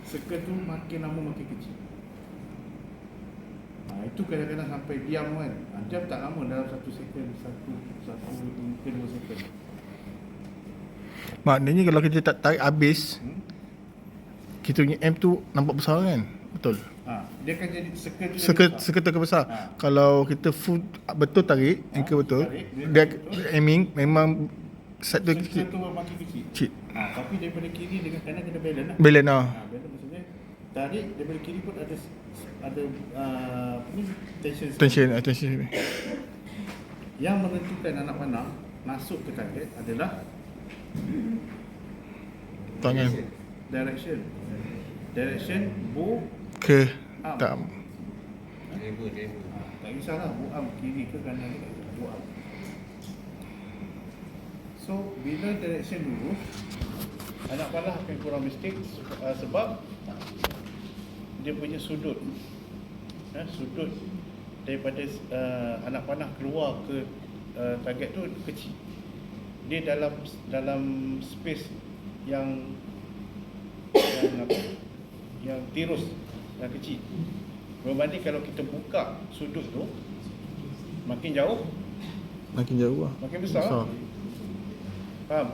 circle tu makin lama makin kecil. Itu kadang-kadang sampai diam kan. Diam tak lama, dalam 1 second, 1 ke 2 second. Maknanya kalau kita tak tarik habis, kita punya M tu nampak besar kan? Betul. Dia akan jadi circle tu Circle tu akan besar. Kalau kita full betul tarik, anchor betul, tarik, dia aiming memang set tu circle kecil. tu makin kecil. Cik. Tapi daripada kiri dengan kanan kena balance lah. Balance lah. Balance maksudnya tarik daripada kiri pun ada apa ni, Tension. Yang menentukan anak panah masuk ke target adalah Tangan direction bow ke arm. tak. Tak kisahlah bow arm kiri ke kanan ke, bow arm. So bila direction lurus, anak panah akan kurang mistake sebab dia punya sudut sudut daripada anak panah keluar ke target tu kecil. Dia dalam space yang tirus, yang kecil. Berbanding kalau kita buka sudut tu, makin jauh Lah. makin besar. Faham?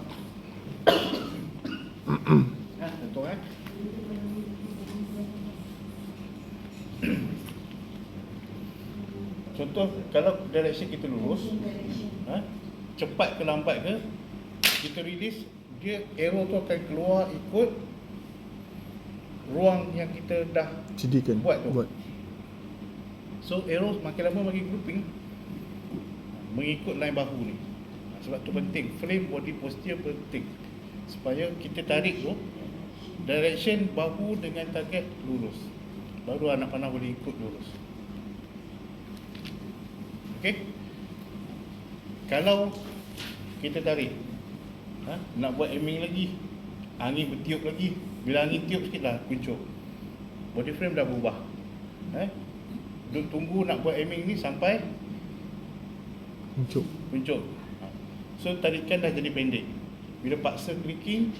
Contoh Contoh, kalau direction kita lurus, cepat ke lambat ke, kita release, dia arrow tu akan keluar ikut ruang yang kita dah Sediakan buat tu. So arrow makin lama makin grouping mengikut line bahu ni. Sebab tu penting, frame body posture penting, supaya kita tarik tu direction bahu dengan target lurus, baru anak panah boleh ikut lurus. Okey. Kalau kita tarik, nak buat aiming lagi, angin bertiup lagi, bila angin tiup sikit dah kuncuk, body frame dah berubah. Duk tunggu nak buat aiming ni sampai kuncuk. So tarikan dah jadi pendek. Bila paksa clicking,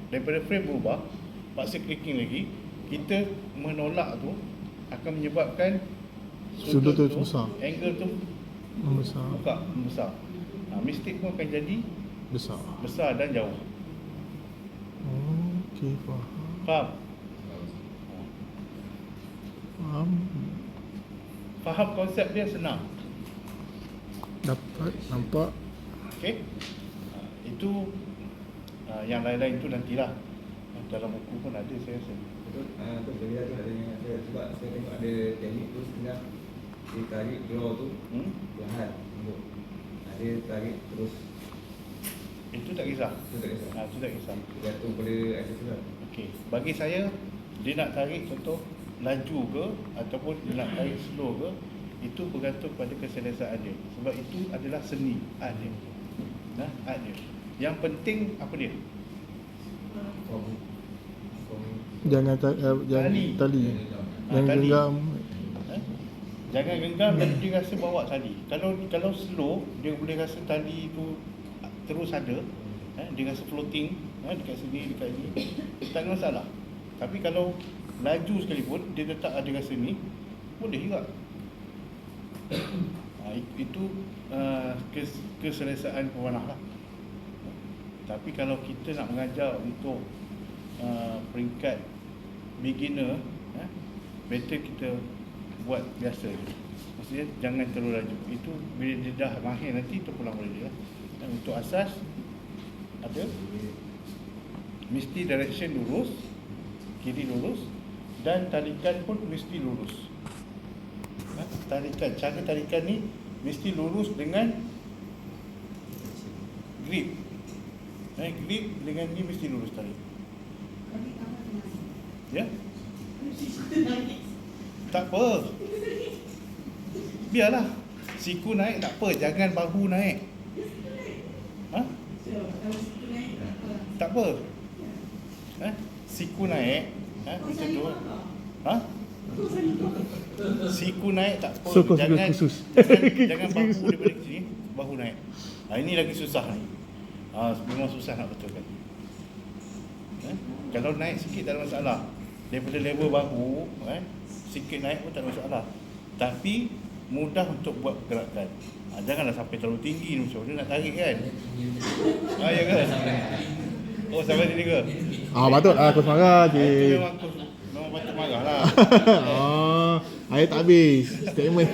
daripada frame berubah, paksa clicking lagi, kita menolak tu akan menyebabkan sudut tu besar, angle tu membesar. Mistake pun akan jadi besar dan jauh. Okey, Faham? Faham konsep dia senang. Dapat nampak. Okey. Itu yang lain-lain tu nantilah. Dalam buku pun ada saya rasa. Betul. Betul dia tu adanya sebab saya tengok ada teknik tu sebenarnya dia tarik draw tu perlahan untuk. Dia tarik terus. Itu tak kisah. Itu tak kisah. Tergantung pada akses lah. Okey. Bagi saya, dia nak tarik contoh laju ke ataupun dia nak tarik slow ke, itu bergantung pada keselesaan dia. Sebab itu adalah seni, art dia. Art dia. Yang penting apa dia? Jangan tali. Jangan tali. genggam. Jangan genggam dan dia rasa bawa tali. Kalau slow, dia boleh rasa tali tu terus ada. Dia rasa floating dekat sini, dekat sini. Tak ada masalah. Tapi kalau laju sekalipun, dia tetap ada rasa ni, boleh juga. Itu keselesaan pemanah lah. Tapi kalau kita nak mengajar untuk peringkat beginner, better kita buat biasa je. Maksudnya jangan terlalu laju. Itu bila dia dah mahir nanti terpulang boleh dia. Dan untuk asas ada mesti direction lurus, kiri lurus, dan tarikan pun mesti lurus. Cara tarikan ni mesti lurus dengan grip. Grip dengan ni mesti lurus tarik. Ya? Tak apa. Biarlah. Siku naik tak apa, jangan bahu naik. Tak apa. Siku naik, macam tu. Siku naik tak apa. Jangan bahu daripada sini, bahu naik. Ini lagi susah ni. Memang susah nak betulkan. Kalau naik sikit tak ada masalah. daripada level baru kan, sikit naik pun tak ada masalah. Tapi mudah untuk buat pergerakan. Janganlah sampai terlalu tinggi ni, dia nak tarik kan. Ya ke? Oh, sampai sini ke? Patut aku marah Itu je. memang patut marah lah. Air tak habis statement.